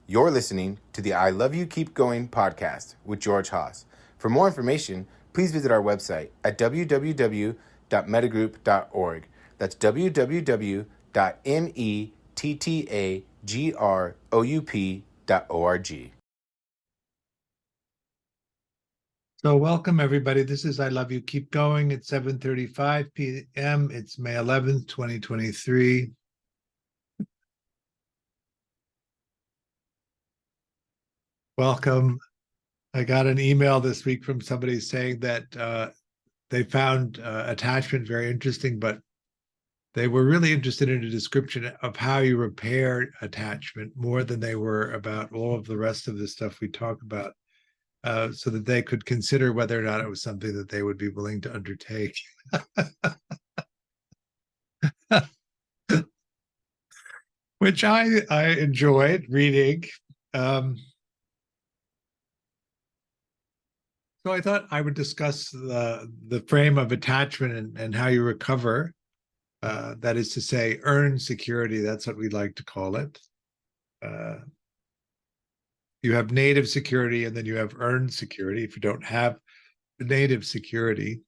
You're listening to the I Love You Keep Going podcast with George Haas. For more information, please visit our website at www.mettagroup.org. That's www.mettagroup.org. So welcome, everybody. This is I Love You Keep Going at 7:35 p.m. It's May 11th, 2023. Welcome. I got an email this week from somebody saying that they found attachment very interesting, but they were really interested in a description of how you repair attachment more than they were about all of the rest of the stuff we talk about. So that they could consider whether or not it was something that they would be willing to undertake. Which I enjoyed reading. So I thought I would discuss the frame of attachment and how you recover. That is to say, earn security. That's what we like to call it. You have native security, and then you have earned security. If you don't have the native security,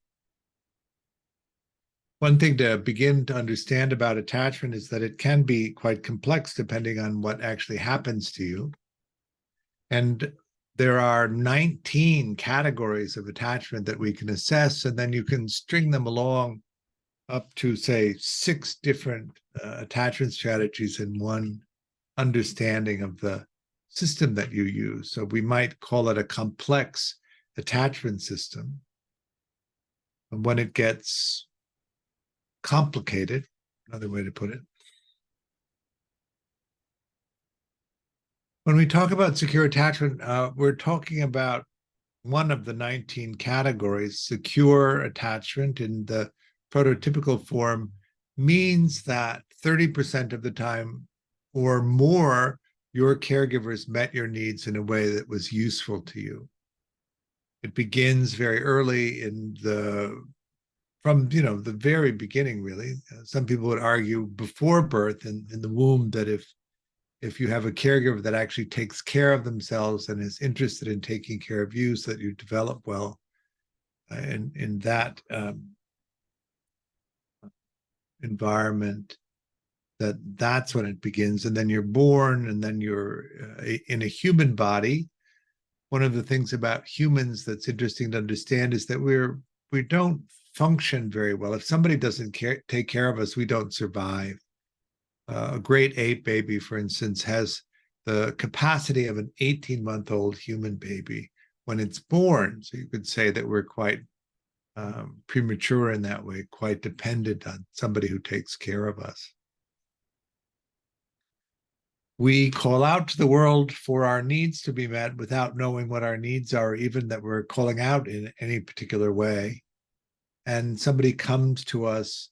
one thing to begin to understand about attachment is that it can be quite complex depending on what actually happens to you. And there are 19 categories of attachment that we can assess, and then you can string them along up to, say, 6 different attachment strategies in one understanding of the system that you use. So we might call it a complex attachment system. And when it gets complicated, another way to put it. When we talk about secure attachment, we're talking about one of the 19 categories. Secure attachment in the prototypical form means that 30% of the time or more, your caregivers met your needs in a way that was useful to you. It begins very early from the very beginning, really. Some people would argue before birth in the womb that if you have a caregiver that actually takes care of themselves and is interested in taking care of you so that you develop well in that environment, that's when it begins. And then you're born, and then you're in a human body. One of the things about humans that's interesting to understand is that we don't function very well. If somebody doesn't take care of us, we don't survive. A great ape baby, for instance, has the capacity of an 18-month-old human baby when it's born. So you could say that we're quite premature in that way, quite dependent on somebody who takes care of us. We call out to the world for our needs to be met without knowing what our needs are, even that we're calling out in any particular way. And somebody comes to us,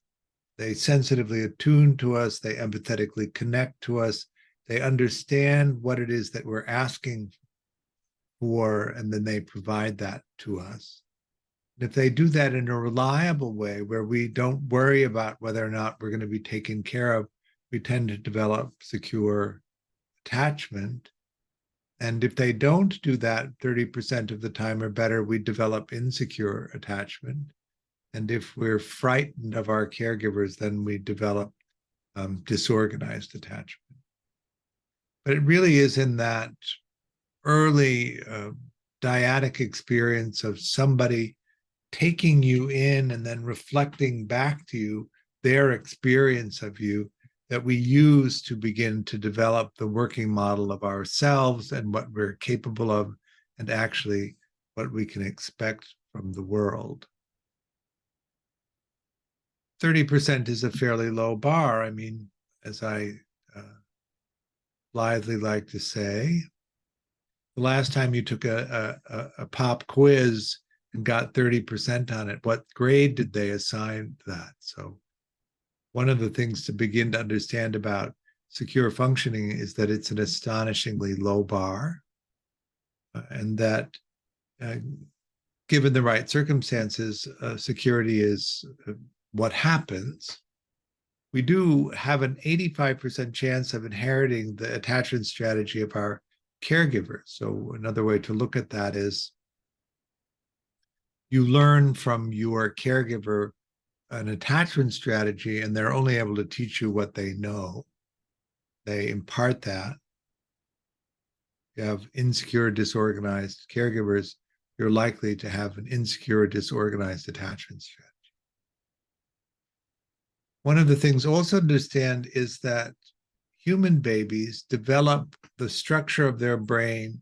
they sensitively attune to us, they empathetically connect to us, they understand what it is that we're asking for, and then they provide that to us. And if they do that in a reliable way, where we don't worry about whether or not we're going to be taken care of, we tend to develop secure attachment. And if they don't do that 30% of the time or better, we develop insecure attachment. And if we're frightened of our caregivers, then we develop disorganized attachment. But it really is in that early dyadic experience of somebody taking you in and then reflecting back to you their experience of you that we use to begin to develop the working model of ourselves and what we're capable of, and actually what we can expect from the world. 30% is a fairly low bar. I mean, as I blithely like to say, the last time you took a pop quiz and got 30% on it, what grade did they assign that? So one of the things to begin to understand about secure functioning is that it's an astonishingly low bar, and that given the right circumstances, security is what happens. We do have an 85% chance of inheriting the attachment strategy of our caregivers. So another way to look at that is you learn from your caregiver an attachment strategy, and they're only able to teach you what they know. They impart that. You have insecure, disorganized caregivers, you're likely to have an insecure, disorganized attachment strategy. One of the things also to understand is that human babies develop the structure of their brain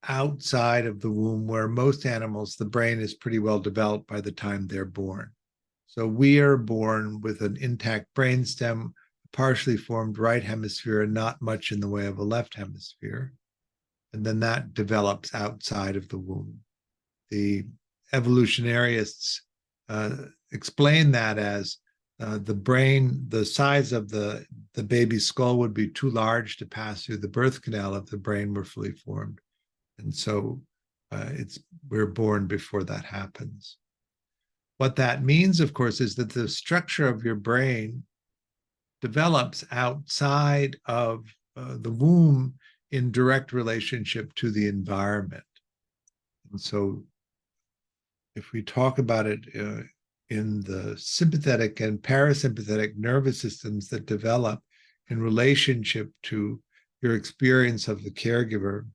outside of the womb, where most animals, the brain is pretty well developed by the time they're born. So we are born with an intact brainstem, partially formed right hemisphere, and not much in the way of a left hemisphere. And then that develops outside of the womb. The evolutionarists explain that as the brain, the size of the baby's skull would be too large to pass through the birth canal if the brain were fully formed. And so we're born before that happens. What that means, of course, is that the structure of your brain develops outside of the womb in direct relationship to the environment. And so if we talk about it in the sympathetic and parasympathetic nervous systems that develop in relationship to your experience of the caregiver,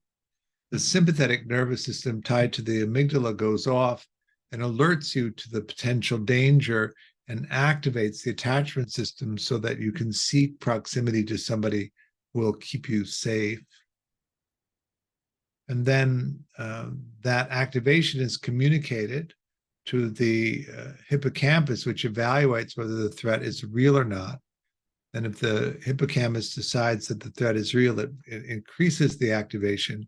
the sympathetic nervous system tied to the amygdala goes off and alerts you to the potential danger and activates the attachment system so that you can seek proximity to somebody who will keep you safe. And then that activation is communicated to the hippocampus, which evaluates whether the threat is real or not. And if the hippocampus decides that the threat is real, it increases the activation.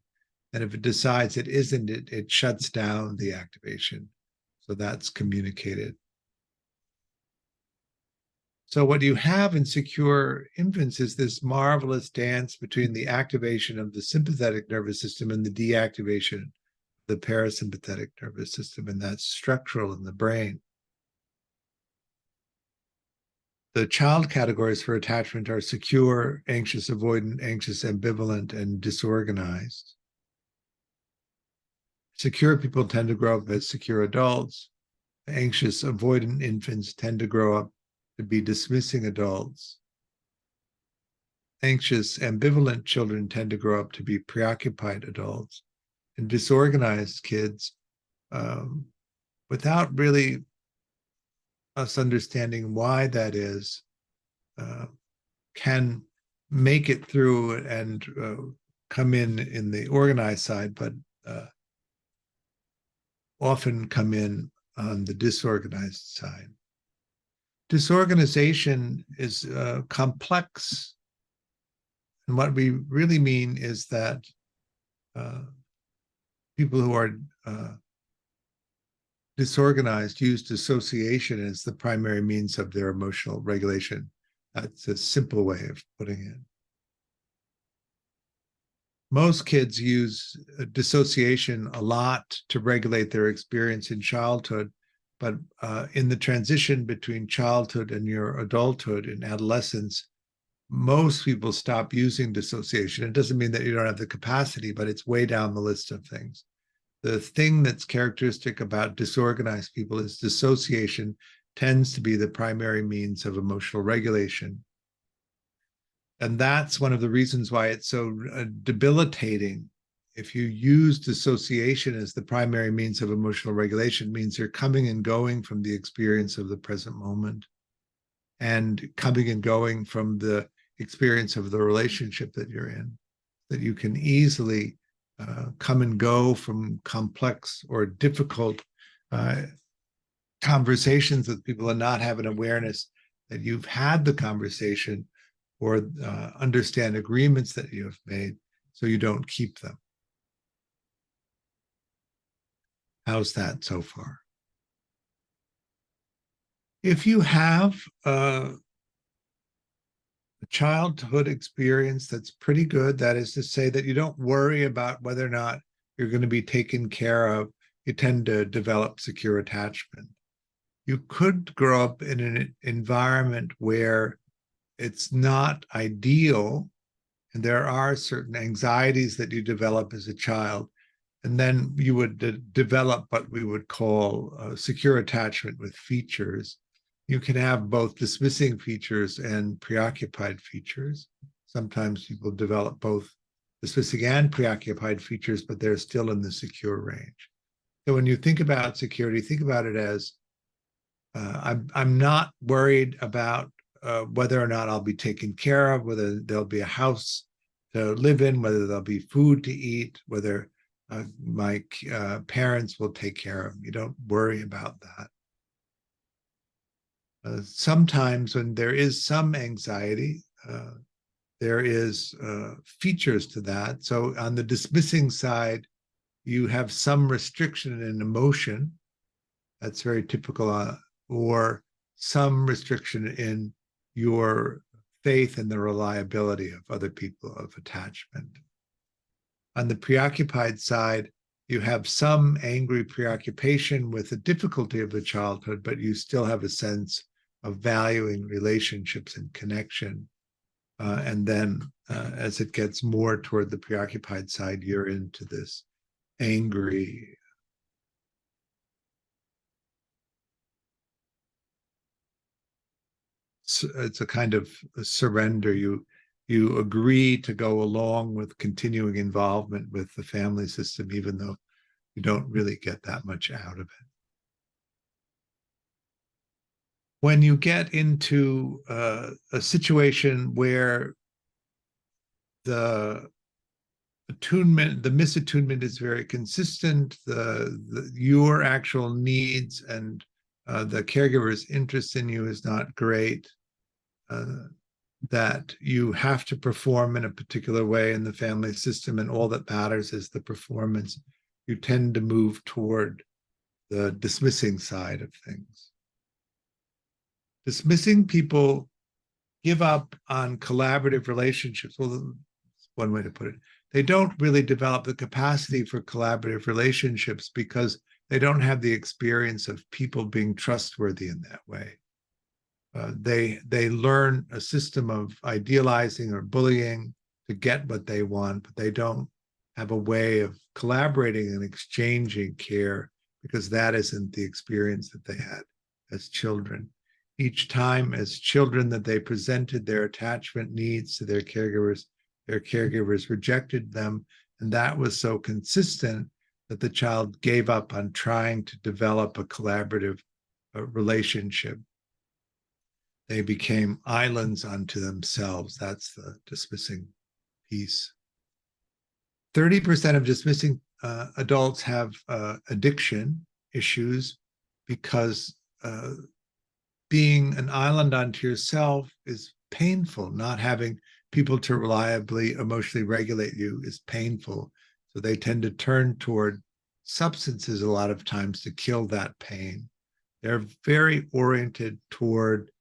And if it decides it isn't, it shuts down the activation. So that's communicated. So what you have in secure infants is this marvelous dance between the activation of the sympathetic nervous system and the deactivation of the parasympathetic nervous system, and that's structural in the brain. The child categories for attachment are secure, anxious avoidant, anxious ambivalent, and disorganized. Secure people tend to grow up as secure adults. Anxious avoidant infants tend to grow up to be dismissing adults. Anxious ambivalent children tend to grow up to be preoccupied adults. And disorganized kids, without really us understanding why that is, can make it through and come in the organized side, but often come in on the disorganized side. Disorganization is complex. And what we really mean is that people who are disorganized use dissociation as the primary means of their emotional regulation. That's a simple way of putting it. Most kids use dissociation a lot to regulate their experience in childhood, but in the transition between childhood and your adulthood and adolescence, most people stop using dissociation. It doesn't mean that you don't have the capacity, but it's way down the list of things. The thing that's characteristic about disorganized people is dissociation tends to be the primary means of emotional regulation. And that's one of the reasons why it's so debilitating. If you use dissociation as the primary means of emotional regulation, it means you're coming and going from the experience of the present moment and coming and going from the experience of the relationship that you're in, that you can easily come and go from complex or difficult conversations with people and not have an awareness that you've had the conversation or understand agreements that you have made so you don't keep them. How's that so far? If you have a childhood experience that's pretty good, that is to say that you don't worry about whether or not you're going to be taken care of, you tend to develop secure attachment. You could grow up in an environment where it's not ideal And there are certain anxieties that you develop as a child. And then you would develop what we would call secure attachment with features. You can have both dismissing features and preoccupied features. Sometimes people develop both dismissing and preoccupied features, but they're still in the secure range. So when you think about security, think about it as I'm not worried about whether or not I'll be taken care of, whether there'll be a house to live in, whether there'll be food to eat, whether my parents will take care of me. You don't worry about that. Sometimes when there is some anxiety, there is features to that. So on the dismissing side, you have some restriction in emotion. That's very typical, or some restriction in your faith and the reliability of other people, of attachment. On the preoccupied side, you have some angry preoccupation with the difficulty of the childhood, but you still have a sense of valuing relationships and connection. And then as it gets more toward the preoccupied side, you're into this angry. It's a kind of a surrender. You agree to go along with continuing involvement with the family system, even though you don't really get that much out of it. When you get into a situation where the attunement, the misattunement is very consistent, your actual needs and the caregiver's interest in you is not great, that you have to perform in a particular way in the family system, and all that matters is the performance, you tend to move toward the dismissing side of things. Dismissing people give up on collaborative relationships. Well, that's one way to put it. They don't really develop the capacity for collaborative relationships because they don't have the experience of people being trustworthy in that way. They learn a system of idealizing or bullying to get what they want, but they don't have a way of collaborating and exchanging care because that isn't the experience that they had as children. Each time as children that they presented their attachment needs to their caregivers rejected them. And that was so consistent that the child gave up on trying to develop a collaborative relationship. They became islands unto themselves. That's the dismissing piece. 30% of dismissing adults have addiction issues because being an island unto yourself is painful. Not having people to reliably emotionally regulate you is painful. So they tend to turn toward substances a lot of times to kill that pain. They're very oriented toward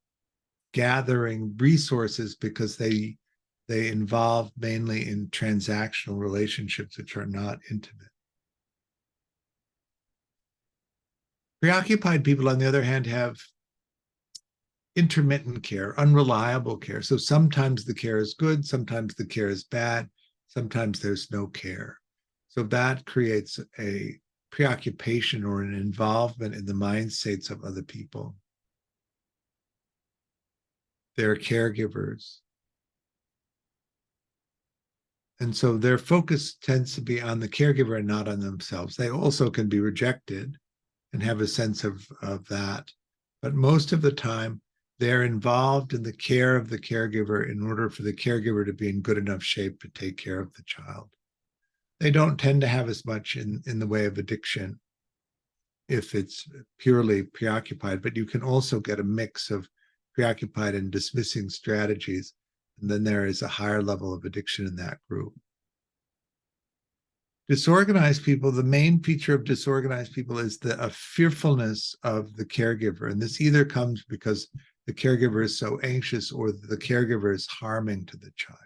gathering resources because they involve mainly in transactional relationships which are not intimate. Preoccupied people, on the other hand, have intermittent care, unreliable care. So sometimes the care is good, sometimes the care is bad, sometimes there's no care. So that creates a preoccupation or an involvement in the mind states of other people. They're caregivers. And so their focus tends to be on the caregiver and not on themselves. They also can be rejected and have a sense of that. But most of the time, they're involved in the care of the caregiver in order for the caregiver to be in good enough shape to take care of the child. They don't tend to have as much in the way of addiction if it's purely preoccupied, but you can also get a mix of preoccupied and dismissing strategies. And then there is a higher level of addiction in that group. Disorganized people, the main feature of disorganized people is a fearfulness of the caregiver. And this either comes because the caregiver is so anxious or the caregiver is harming to the child.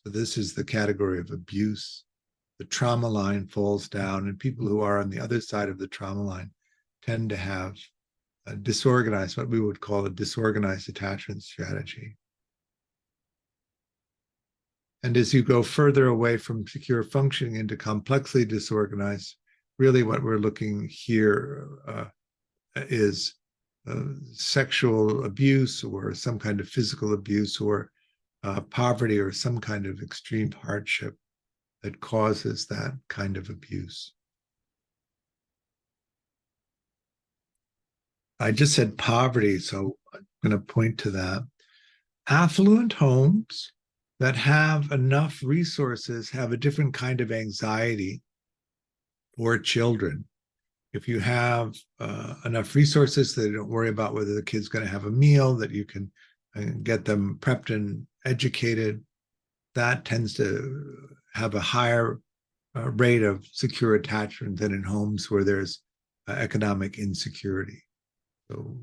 So this is the category of abuse. The trauma line falls down, and people who are on the other side of the trauma line tend to have a disorganized, what we would call a disorganized attachment strategy. And as you go further away from secure functioning into complexly disorganized, really what we're looking here is sexual abuse or some kind of physical abuse or poverty or some kind of extreme hardship that causes that kind of abuse. I just said poverty, so I'm going to point to that. Affluent homes that have enough resources have a different kind of anxiety for children. If you have enough resources that you don't worry about whether the kid's going to have a meal, that you can get them prepped and educated, that tends to have a higher rate of secure attachment than in homes where there's economic insecurity. So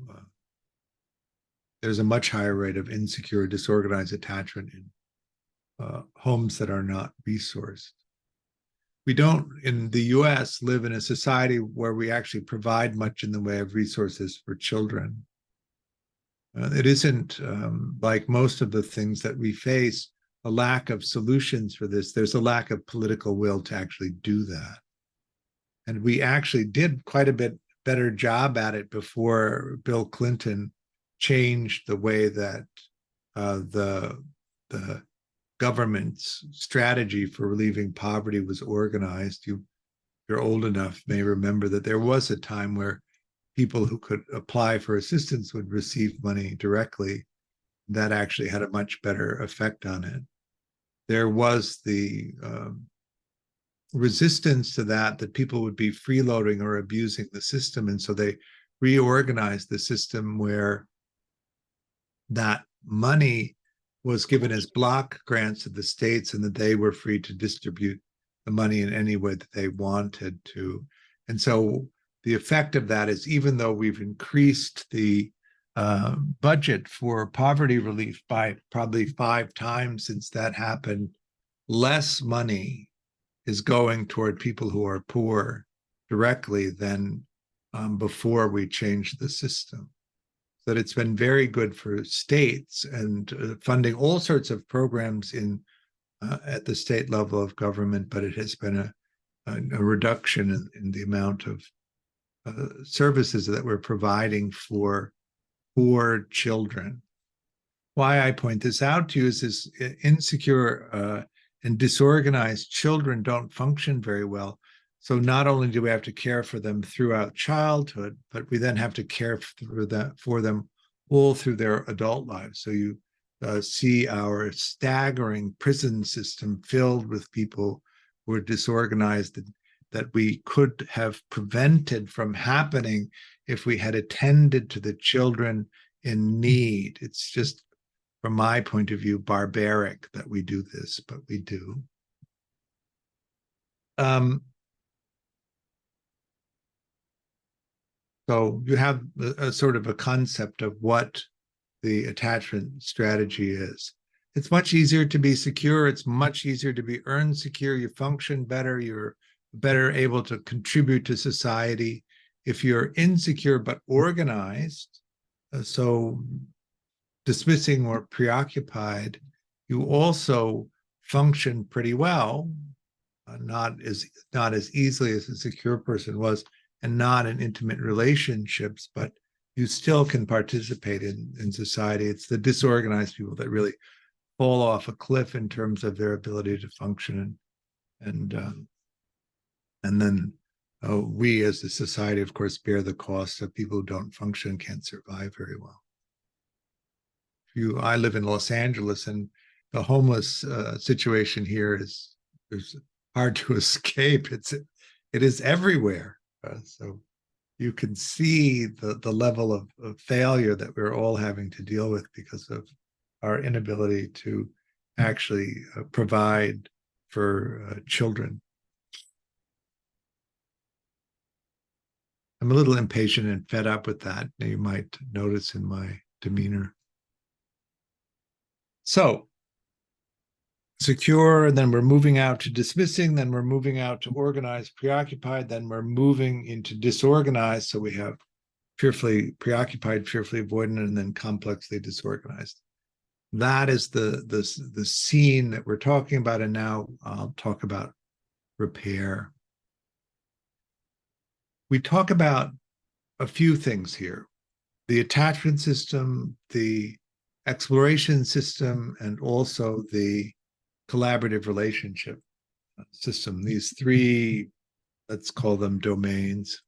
there's a much higher rate of insecure, disorganized attachment in homes that are not resourced. We don't, in the US, live in a society where we actually provide much in the way of resources for children. It isn't like most of the things that we face, a lack of solutions for this. There's a lack of political will to actually do that. And we actually did quite a bit better job at it before Bill Clinton changed the way that the government's strategy for relieving poverty was organized. You're old enough may remember that there was a time where people who could apply for assistance would receive money directly. That actually had a much better effect on it. There was the resistance to that people would be freeloading or abusing the system. And so they reorganized the system where that money was given as block grants to the states and that they were free to distribute the money in any way that they wanted to. And so the effect of that is, even though we've increased the budget for poverty relief by probably 5 times since that happened, less money is going toward people who are poor directly than before we changed the system. That it's been very good for states and funding all sorts of programs in at the state level of government, but it has been a reduction in the amount of services that we're providing for poor children. Why I point this out to you is this insecure and disorganized children don't function very well. So not only do we have to care for them throughout childhood, but we then have to care for them all through their adult lives. So you see our staggering prison system filled with people who are disorganized that we could have prevented from happening if we had attended to the children in need. It's just, from my point of view, barbaric that we do this, but we do. So you have a sort of a concept of what the attachment strategy is. It's much easier to be secure. It's much easier to be earned secure. You function better. You're better able to contribute to society. If you're insecure but organized, so dismissing or preoccupied, you also function pretty well, not as easily as a secure person was, and not in intimate relationships, but you still can participate in society. It's the disorganized people that really fall off a cliff in terms of their ability to function, and then we as a society, of course, bear the cost of people who don't function, can't survive very well. I live in Los Angeles, and the homeless situation here is hard to escape. It is everywhere. So you can see the level of failure that we're all having to deal with because of our inability to actually provide for children. I'm a little impatient and fed up with that. You might notice in my demeanor. So secure, and then we're moving out to dismissing, then we're moving out to organized, preoccupied, then we're moving into disorganized. So we have fearfully preoccupied, fearfully avoidant, and then complexly disorganized. That is the scene that we're talking about. And now I'll talk about repair. We talk about a few things here: the attachment system, the exploration system, and also the collaborative relationship system. These three, let's call them domains.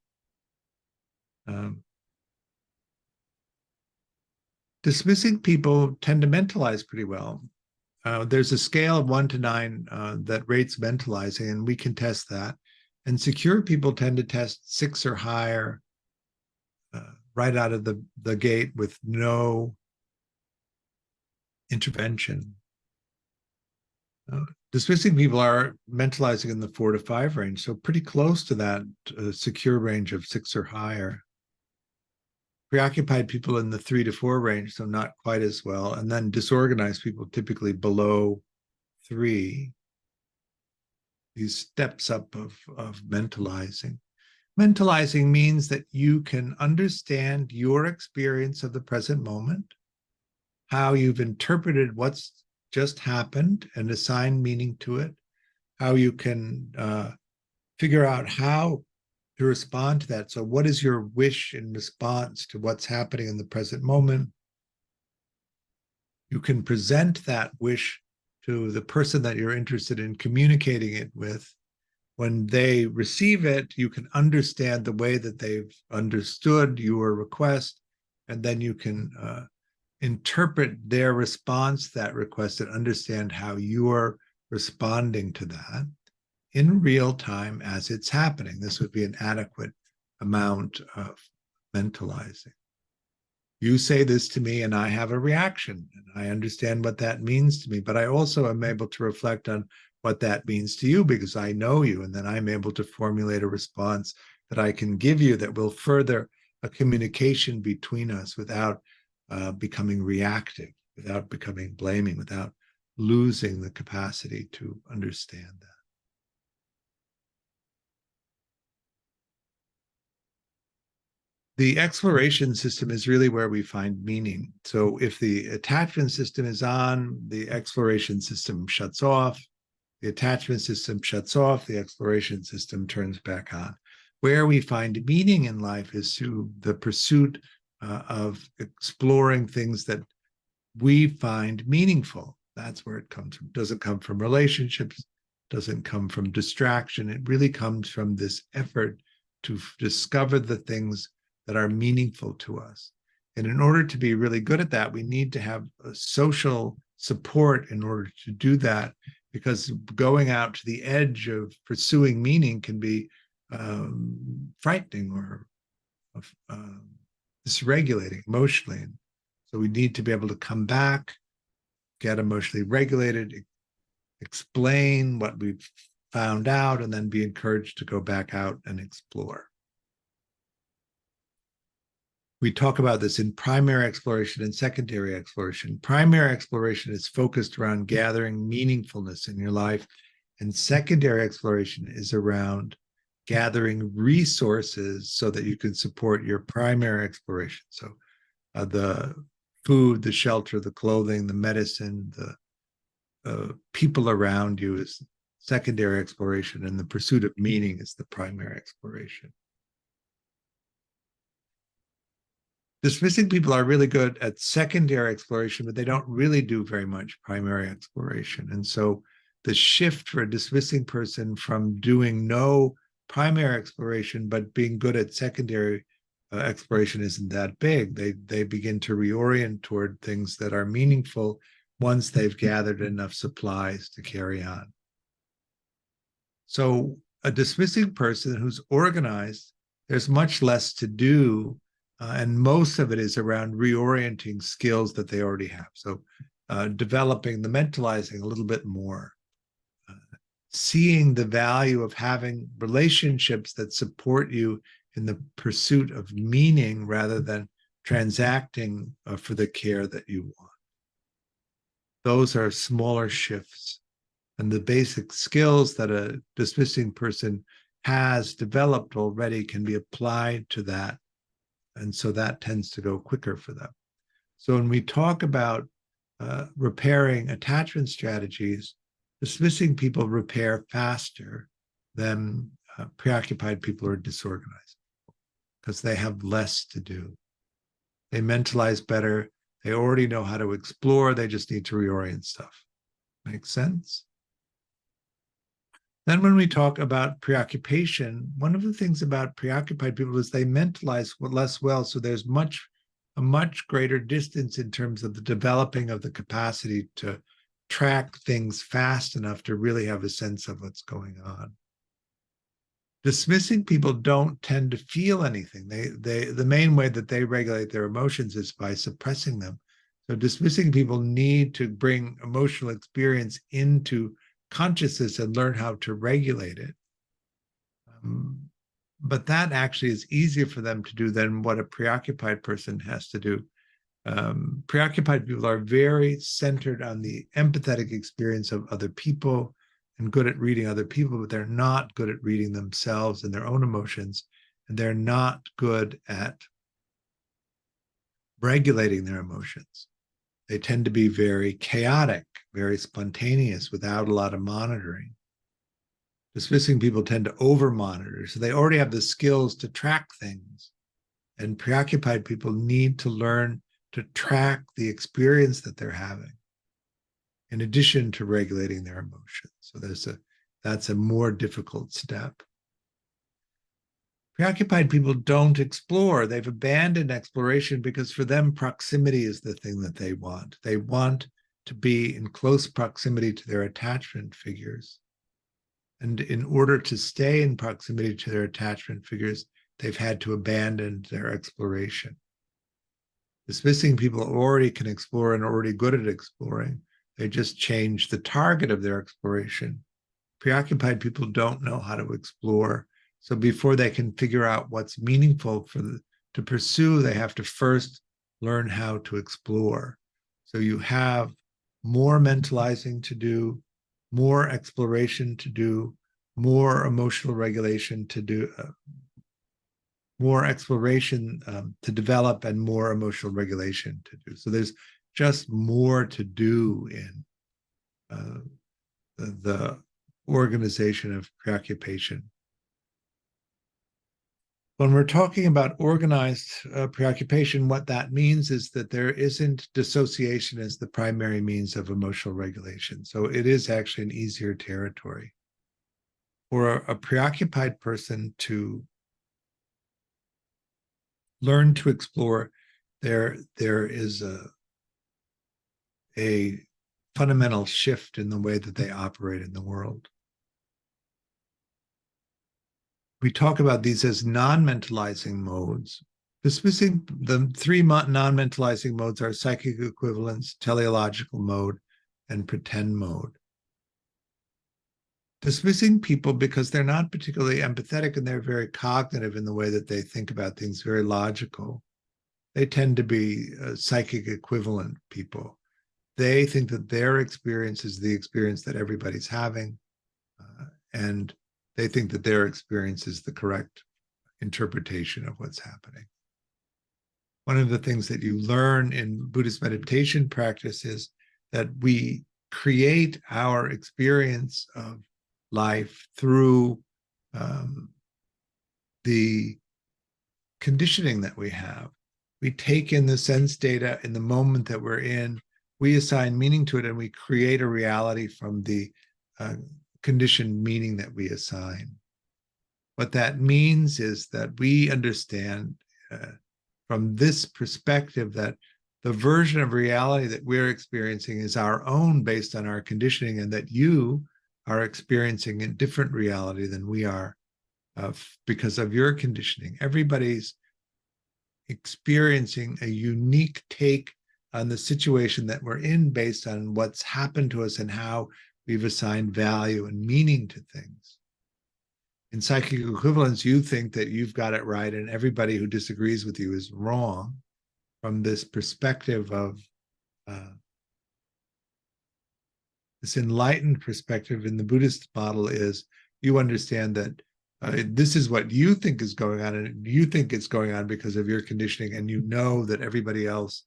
Dismissing people tend to mentalize pretty well. There's a scale of 1 to 9 that rates mentalizing, and we can test that. And secure people tend to test 6 or higher right out of the gate with no intervention. Dismissing people are mentalizing in the 4 to 5 range, so pretty close to that secure range of 6 or higher. Preoccupied people in the 3 to 4 range, so not quite as well. And then disorganized people typically below 3. These steps up of mentalizing. Mentalizing means that you can understand your experience of the present moment, how you've interpreted what's just happened and assign meaning to it, how you can figure out how to respond to that. So what is your wish in response to what's happening in the present moment? You can present that wish to the person that you're interested in communicating it with. When they receive it, you can understand the way that they've understood your request, and then you can interpret their response to that request and understand how you're responding to that in real time as it's happening. This would be an adequate amount of mentalizing. You say this to me and I have a reaction, and I understand what that means to me, but I also am able to reflect on what that means to you because I know you, and then I'm able to formulate a response that I can give you that will further a communication between us without becoming reactive, without becoming blaming, without losing the capacity to understand that. The exploration system is really where we find meaning. So if the attachment system is on, the exploration system shuts off. The attachment system shuts off, the exploration system turns back on. Where we find meaning in life is through the pursuit of exploring things that we find meaningful. That's where it comes from. It doesn't come from relationships, doesn't come from distraction. It really comes from this effort to discover the things that are meaningful to us. And in order to be really good at that, we need to have a social support in order to do that, because going out to the edge of pursuing meaning can be frightening or dysregulating emotionally. And so we need to be able to come back, get emotionally regulated, explain what we've found out, and then be encouraged to go back out and explore. We talk about this in primary exploration and secondary exploration. Primary exploration is focused around gathering meaningfulness in your life, and secondary exploration is around gathering resources so that you can support your primary exploration. So the food, the shelter, the clothing, the medicine, the people around you is secondary exploration, and the pursuit of meaning is the primary exploration. Dismissing people are really good at secondary exploration, but they don't really do very much primary exploration. And so the shift for a dismissing person from doing no primary exploration, but being good at secondary exploration isn't that big. They begin to reorient toward things that are meaningful once they've gathered enough supplies to carry on. So a dismissing person who's organized, there's much less to do, and most of it is around reorienting skills that they already have. So developing the mentalizing a little bit more, seeing the value of having relationships that support you in the pursuit of meaning rather than transacting for the care that you want. Those are smaller shifts. And the basic skills that a dismissing person has developed already can be applied to that. And so that tends to go quicker for them. So when we talk about repairing attachment strategies, dismissing people repair faster than preoccupied people or disorganized because they have less to do. They mentalize better. They already know how to explore. They just need to reorient stuff. Makes sense? Then when we talk about preoccupation, one of the things about preoccupied people is they mentalize less well. So there's a much greater distance in terms of the developing of the capacity to track things fast enough to really have a sense of what's going on. Dismissing people don't tend to feel anything. The main way that they regulate their emotions is by suppressing them. So dismissing people need to bring emotional experience into consciousness and learn how to regulate it. But that actually is easier for them to do than what a preoccupied person has to do. Preoccupied people are very centered on the empathetic experience of other people and good at reading other people, but they're not good at reading themselves and their own emotions, and they're not good at regulating their emotions. They tend to be very chaotic, very spontaneous, without a lot of monitoring. Dismissing people tend to over-monitor, so they already have the skills to track things. And preoccupied people need to learn to track the experience that they're having, in addition to regulating their emotions. So that's a more difficult step. Preoccupied people don't explore. They've abandoned exploration because for them, proximity is the thing that they want. They want to be in close proximity to their attachment figures. And in order to stay in proximity to their attachment figures, they've had to abandon their exploration. Dismissing people already can explore and are already good at exploring. They just change the target of their exploration. Preoccupied people don't know how to explore. So before they can figure out what's meaningful to pursue, they have to first learn how to explore. So you have more mentalizing to do, more exploration to do, more emotional regulation to do, more exploration to develop, and more emotional regulation to do. So there's just more to do in the organization of preoccupation. When we're talking about organized preoccupation, what that means is that there isn't dissociation as the primary means of emotional regulation. So it is actually an easier territory. For a preoccupied person to learn to explore, there is a fundamental shift in the way that they operate in the world. We talk about these as non-mentalizing modes. Dismissing the three non-mentalizing modes are psychic equivalence, teleological mode, and pretend mode. Dismissing people because they're not particularly empathetic and they're very cognitive in the way that they think about things, very logical. They tend to be psychic equivalent people. They think that their experience is the experience that everybody's having, and they think that their experience is the correct interpretation of what's happening. One of the things that you learn in Buddhist meditation practice is that we create our experience of life through the conditioning that we have. We take in the sense data in the moment that we're in, we assign meaning to it, and we create a reality from the conditioned meaning that we assign. What that means is that we understand from this perspective that the version of reality that we're experiencing is our own based on our conditioning, and that you are experiencing a different reality than we are because of your conditioning. Everybody's experiencing a unique take on the situation that we're in based on what's happened to us and how we've assigned value and meaning to things. In psychic equivalence, you think that you've got it right and everybody who disagrees with you is wrong. From this perspective of this enlightened perspective in the Buddhist model is you understand that this is what you think is going on, and you think it's going on because of your conditioning, and you know that everybody else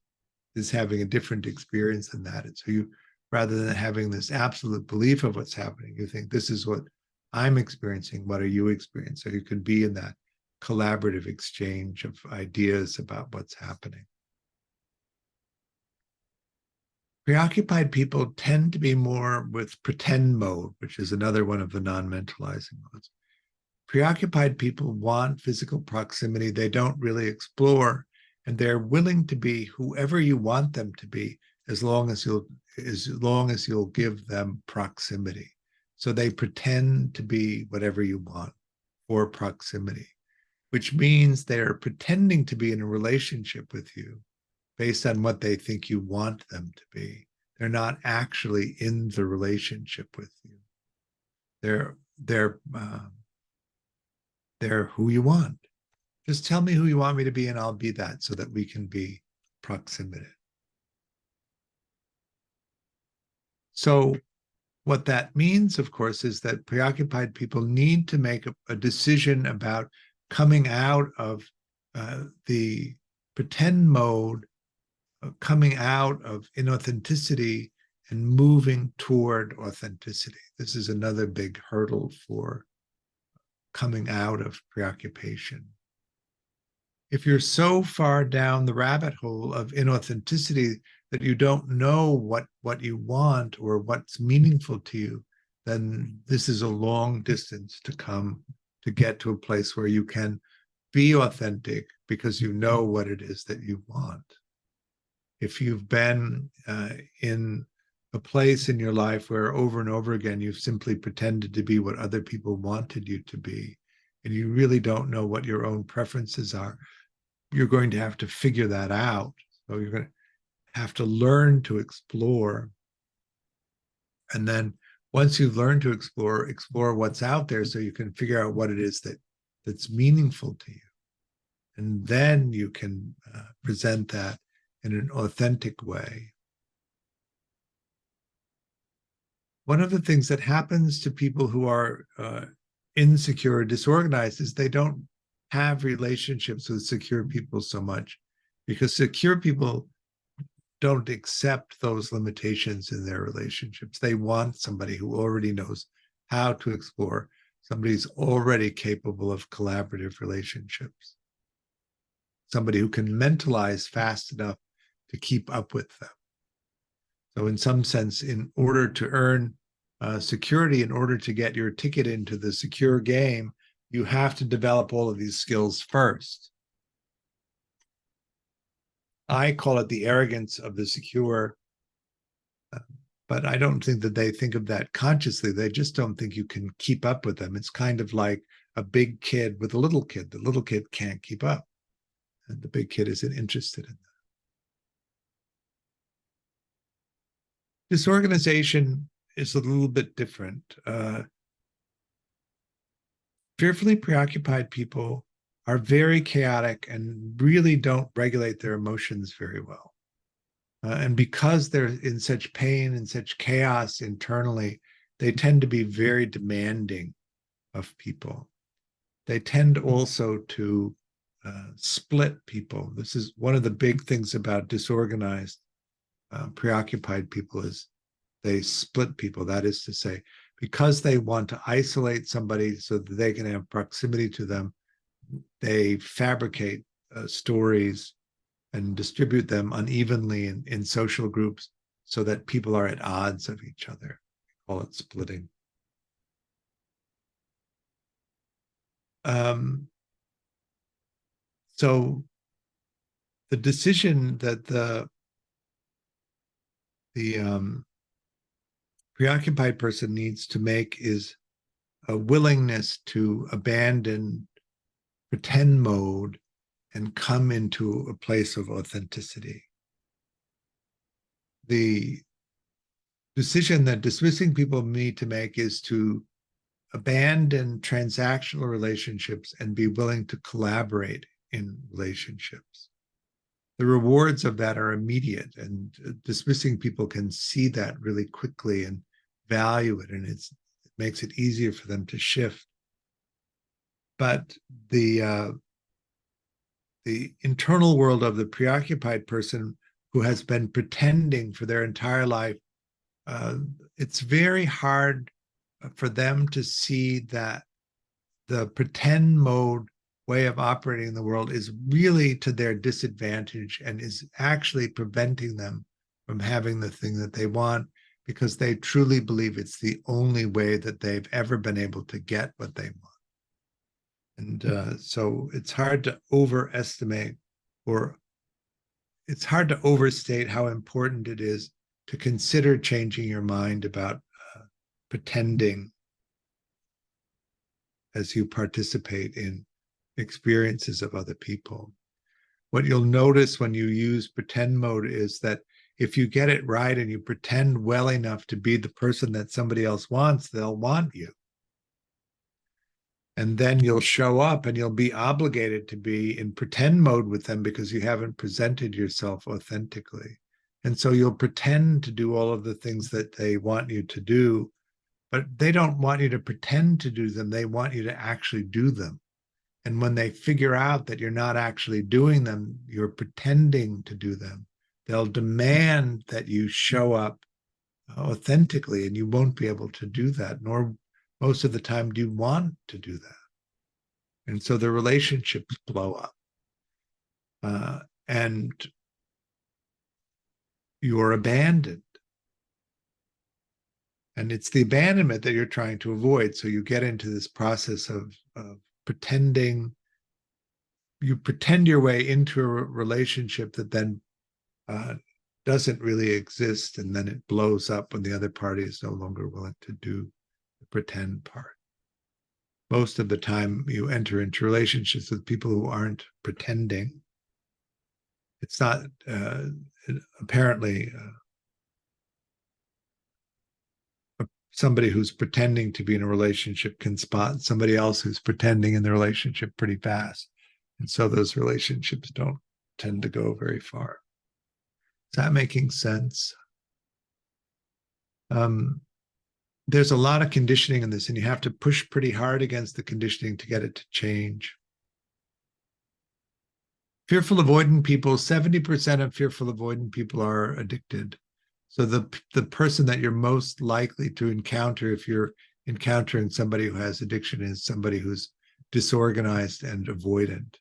is having a different experience than that. And so you, rather than having this absolute belief of what's happening, you think, this is what I'm experiencing. What are you experiencing? So you can be in that collaborative exchange of ideas about what's happening. Preoccupied people tend to be more with pretend mode, which is another one of the non-mentalizing modes. Preoccupied people want physical proximity. They don't really explore, and they're willing to be whoever you want them to be as long as you'll give them proximity. So they pretend to be whatever you want for proximity, which means they're pretending to be in a relationship with you based on what they think you want them to be. They're not actually in the relationship with you. They're who you want. Just tell me who you want me to be, and I'll be that, so that we can be proximity. So what that means, of course, is that preoccupied people need to make a decision about coming out of the pretend mode, coming out of inauthenticity and moving toward authenticity. This is another big hurdle for coming out of preoccupation. If you're so far down the rabbit hole of inauthenticity that you don't know what you want or what's meaningful to you, then this is a long distance to come to get to a place where you can be authentic because you know what it is that you want. If you've been in a place in your life where over and over again you've simply pretended to be what other people wanted you to be, and you really don't know what your own preferences are, you're going to have to figure that out. So you're going to have to learn to explore. And then once you've learned to explore what's out there so you can figure out what it is that's meaningful to you. And then you can present that in an authentic way. One of the things that happens to people who are insecure or disorganized is they don't have relationships with secure people so much, because secure people don't accept those limitations in their relationships. They want somebody who already knows how to explore, somebody who's already capable of collaborative relationships, somebody who can mentalize fast enough to keep up with them. So in some sense, in order to earn security, in order to get your ticket into the secure game, you have to develop all of these skills first. I call it the arrogance of the secure, but I don't think that they think of that consciously. They just don't think you can keep up with them. It's kind of like a big kid with a little kid. The little kid can't keep up, and the big kid isn't interested in that. Disorganization is a little bit different. Fearfully preoccupied people are very chaotic and really don't regulate their emotions very well. And because they're in such pain and such chaos internally, they tend to be very demanding of people. They tend also to split people. This is one of the big things about disorganized, preoccupied people, is they split people. That is to say, because they want to isolate somebody so that they can have proximity to them, they fabricate stories and distribute them unevenly in social groups so that people are at odds of each other. We call it splitting. So the decision that the preoccupied person needs to make is a willingness to abandon pretend mode and come into a place of authenticity. The decision that dismissing people need to make is to abandon transactional relationships and be willing to collaborate in relationships. The rewards of that are immediate, and dismissing people can see that really quickly and value it, and it makes it easier for them to shift. But the internal world of the preoccupied person who has been pretending for their entire life, it's very hard for them to see that the pretend mode way of operating in the world is really to their disadvantage and is actually preventing them from having the thing that they want, because they truly believe it's the only way that they've ever been able to get what they want. And so it's hard to overestimate, or it's hard to overstate how important it is to consider changing your mind about pretending as you participate in experiences of other people. What you'll notice when you use pretend mode is that if you get it right and you pretend well enough to be the person that somebody else wants, they'll want you. And then you'll show up and you'll be obligated to be in pretend mode with them because you haven't presented yourself authentically. And so you'll pretend to do all of the things that they want you to do, but they don't want you to pretend to do them. They want you to actually do them. And when they figure out that you're not actually doing them, you're pretending to do them, they'll demand that you show up authentically, and you won't be able to do that, nor most of the time do you want to do that. And so the relationships blow up. And you're abandoned. And it's the abandonment that you're trying to avoid. So you get into this process of pretending. You pretend your way into a relationship that then doesn't really exist, and then it blows up when the other party is no longer willing to do the pretend part. Most of the time, you enter into relationships with people who aren't pretending. It's not apparently somebody who's pretending to be in a relationship can spot somebody else who's pretending in the relationship pretty fast. And so those relationships don't tend to go very far. Is that making sense? There's a lot of conditioning in this, and you have to push pretty hard against the conditioning to get it to change. Fearful avoidant people, 70% of fearful avoidant people are addicted. So the person that you're most likely to encounter if you're encountering somebody who has addiction is somebody who's disorganized and avoidant.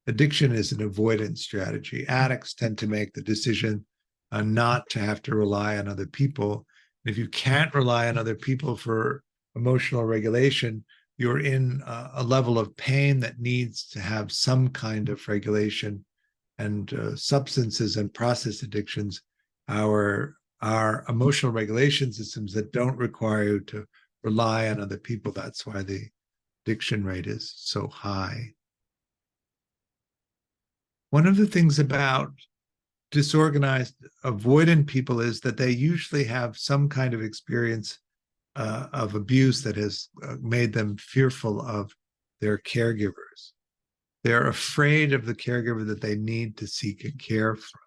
Addiction is an avoidance strategy. Addicts tend to make the decision not to have to rely on other people. If you can't rely on other people for emotional regulation, you're in a level of pain that needs to have some kind of regulation. And substances and process addictions, our emotional regulation systems that don't require you to rely on other people. That's why the addiction rate is so high. One of the things about disorganized, avoidant people is that they usually have some kind of experience of abuse that has made them fearful of their caregivers. They're afraid of the caregiver that they need to seek a care from.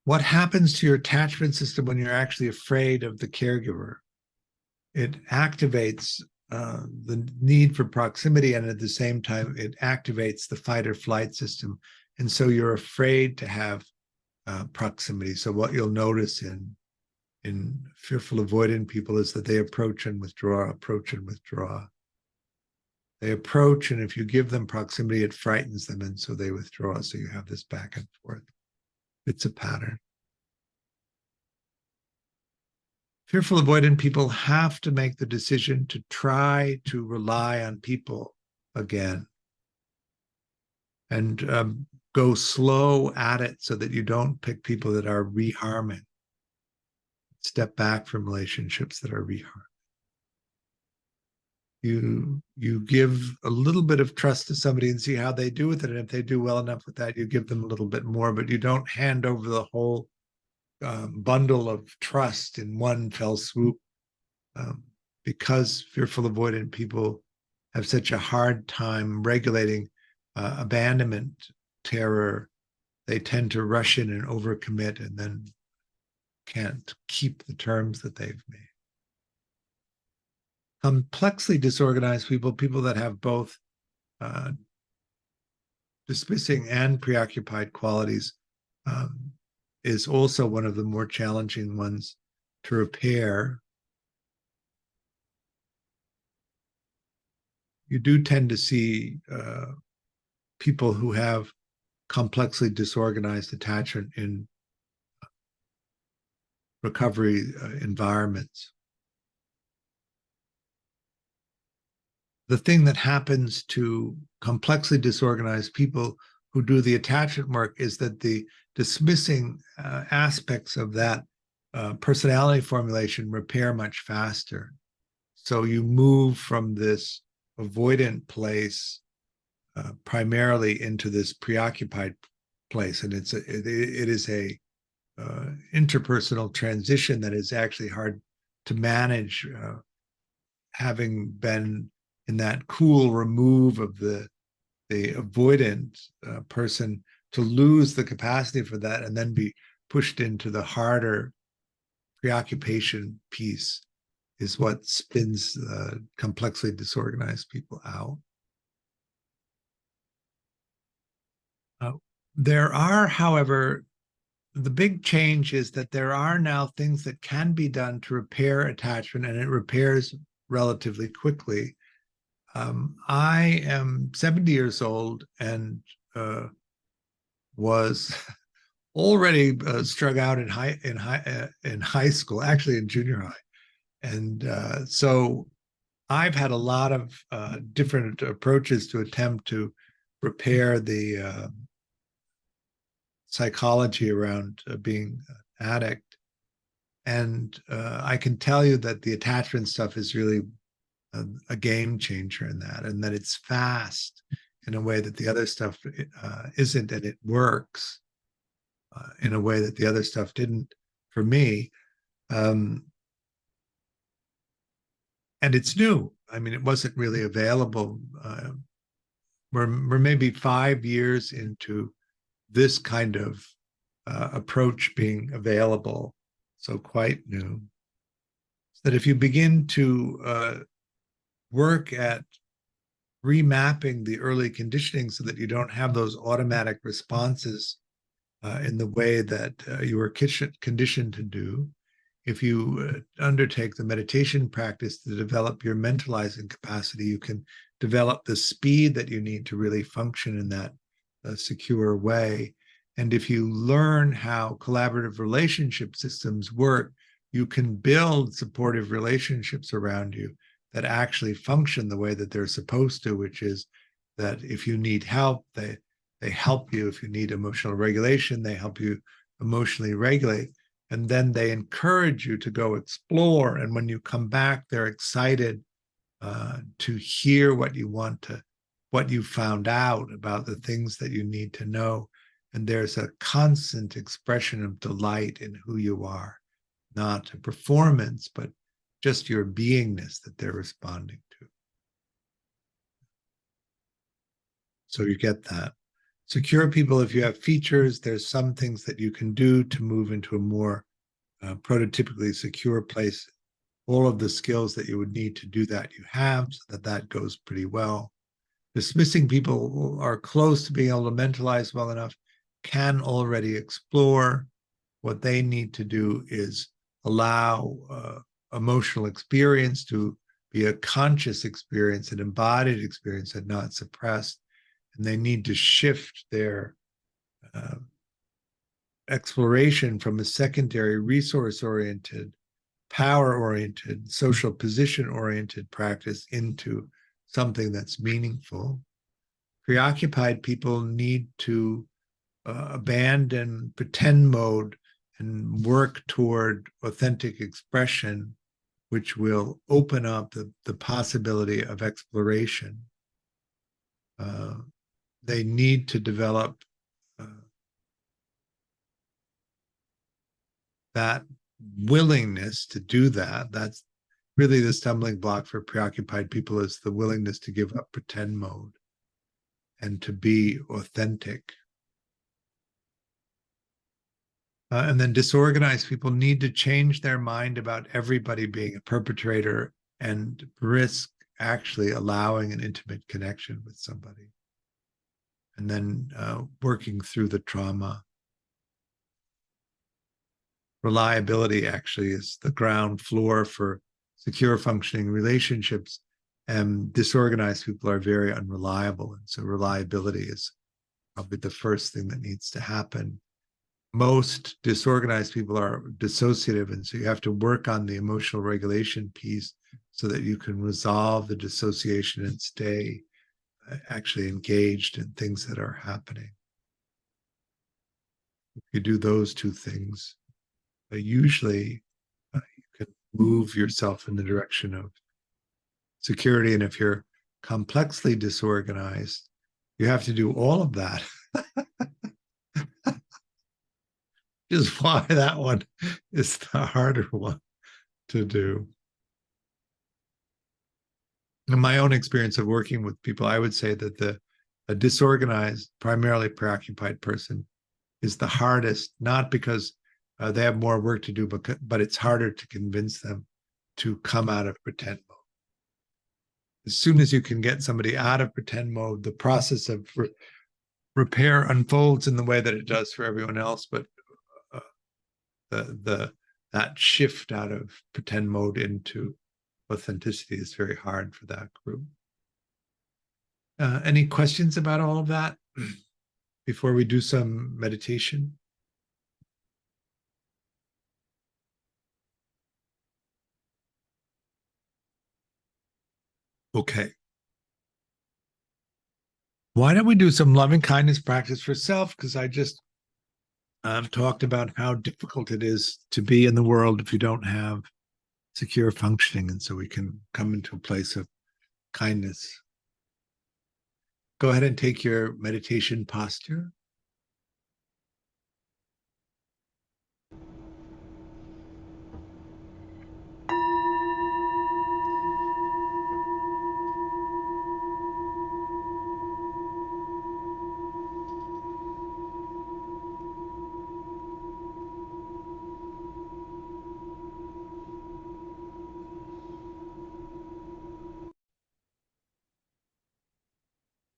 What happens to your attachment system when you're actually afraid of the caregiver? It activates the need for proximity, and at the same time, it activates the fight or flight system. And so you're afraid to have proximity. So what you'll notice in fearful avoidant people is that they approach and withdraw, approach and withdraw. They approach, and if you give them proximity, it frightens them, and so they withdraw. So you have this back and forth. It's a pattern. Fearful avoidant people have to make the decision to try to rely on people again, and go slow at it so that you don't pick people that are reharming. Step back from relationships that are reharming. You give a little bit of trust to somebody and see how they do with it. And if they do well enough with that, you give them a little bit more, but you don't hand over the whole bundle of trust in one fell swoop. Because fearful avoidant people have such a hard time regulating abandonment terror, they tend to rush in and overcommit and then can't keep the terms that they've made. Complexly disorganized people, people that have both dismissing and preoccupied qualities is also one of the more challenging ones to repair. You do tend to see people who have complexly disorganized attachment in recovery environments. The thing that happens to complexly disorganized people who do the attachment work is that the dismissing aspects of that personality formulation repair much faster. So you move from this avoidant place primarily into this preoccupied place, and it is a interpersonal transition that is actually hard to manage, having been in that cool remove of the avoidant person, to lose the capacity for that and then be pushed into the harder preoccupation piece is what spins complexly disorganized people out. There are, however, the big change is that there are now things that can be done to repair attachment, and it repairs relatively quickly. I am 70 years old and was already struck out in high school, actually in junior high, and so I've had a lot of different approaches to attempt to repair the psychology around being an addict, and I can tell you that the attachment stuff is really a game changer in that, and that it's fast in a way that the other stuff isn't, and it works in a way that the other stuff didn't for me. And it's new. I mean, it wasn't really available. We're maybe 5 years into this kind of approach being available, so quite new. That if you begin to work at remapping the early conditioning so that you don't have those automatic responses in the way that you were conditioned to do, if you undertake the meditation practice to develop your mentalizing capacity, you can develop the speed that you need to really function in that secure way. And if you learn how collaborative relationship systems work, you can build supportive relationships around you that actually function the way that they're supposed to, which is that if you need help, they help you. If you need emotional regulation, they help you emotionally regulate. And then they encourage you to go explore. And when you come back, they're excited to hear what you want to, what you found out about the things that you need to know. And there's a constant expression of delight in who you are, not a performance, but just your beingness that they're responding to. So you get that. Secure people, if you have features, there's some things that you can do to move into a more prototypically secure place. All of the skills that you would need to do that, you have, so that goes pretty well. Dismissing people who are close to being able to mentalize well enough can already explore. What they need to do is allow emotional experience to be a conscious experience, an embodied experience, and not suppressed. And they need to shift their exploration from a secondary resource-oriented, power-oriented, social position-oriented practice into something that's meaningful. Preoccupied people need to abandon pretend mode and work toward authentic expression, which will open up the possibility of exploration. They need to develop that willingness to do that. That's really the stumbling block for preoccupied people, is the willingness to give up pretend mode and to be authentic. And then disorganized people need to change their mind about everybody being a perpetrator and risk actually allowing an intimate connection with somebody. and then working through the trauma. Reliability actually is the ground floor for secure functioning relationships, and disorganized people are very unreliable, and so reliability is probably the first thing that needs to happen. Most disorganized people are dissociative, and so you have to work on the emotional regulation piece so that you can resolve the dissociation and stay actually engaged in things that are happening. If you do those two things, usually you can move yourself in the direction of security. And if you're complexly disorganized, you have to do all of that. Is why that one is the harder one to do. In my own experience of working with people, I would say that a disorganized, primarily preoccupied person is the hardest, not because they have more work to do, but it's harder to convince them to come out of pretend mode. As soon as you can get somebody out of pretend mode, the process of repair unfolds in the way that it does for everyone else, but that shift out of pretend mode into authenticity is very hard for that group. Any questions about all of that before we do some meditation? Okay. Why don't we do some loving kindness practice for self? Because I just talked about how difficult it is to be in the world if you don't have secure functioning. And so we can come into a place of kindness. Go ahead and take your meditation posture.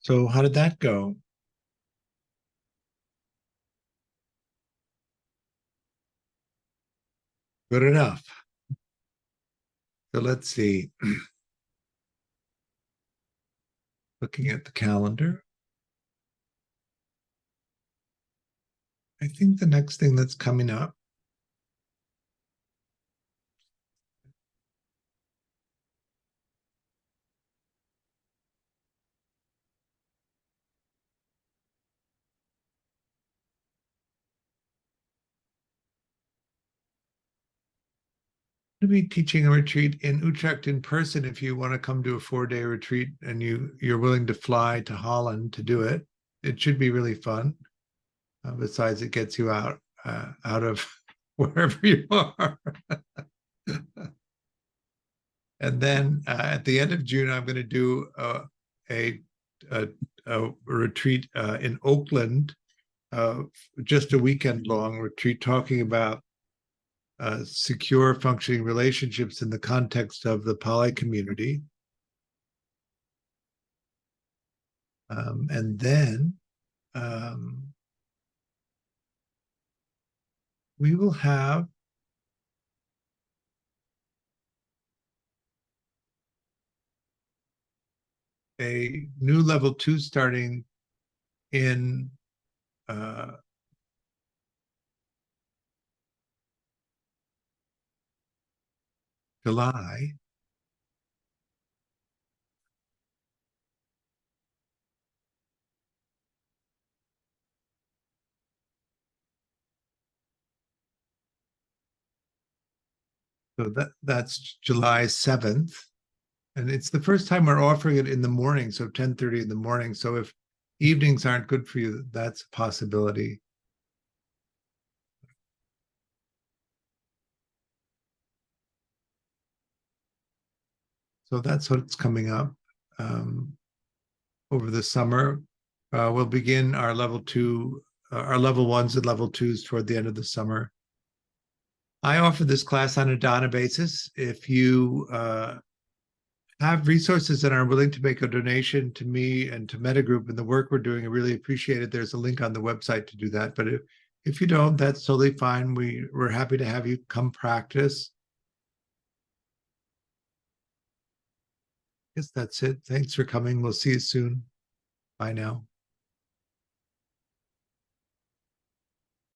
So how did that go? Good enough. So let's see. Looking at the calendar, I think the next thing that's coming up to be teaching a retreat in Utrecht in person. If you want to come to a 4-day retreat and you're willing to fly to Holland to do it, it should be really fun. Besides, it gets you out of wherever you are. And then at the end of June, I'm going to do a retreat in Oakland, just a weekend long retreat talking about secure functioning relationships in the context of the poly community. And then we will have a new level 2 starting in July. So that's July 7th. And it's the first time we're offering it in the morning, so 10:30 in the morning. So if evenings aren't good for you, that's a possibility. So that's what's coming up over the summer. We'll begin our level 2, our level 1s and level 2s toward the end of the summer. I offer this class on a Dana basis. If you have resources and are willing to make a donation to me and to Mettagroup and the work we're doing, I really appreciate it. There's a link on the website to do that. But if you don't, that's totally fine. We're happy to have you come practice. I guess that's it. Thanks for coming. We'll see you soon. Bye now.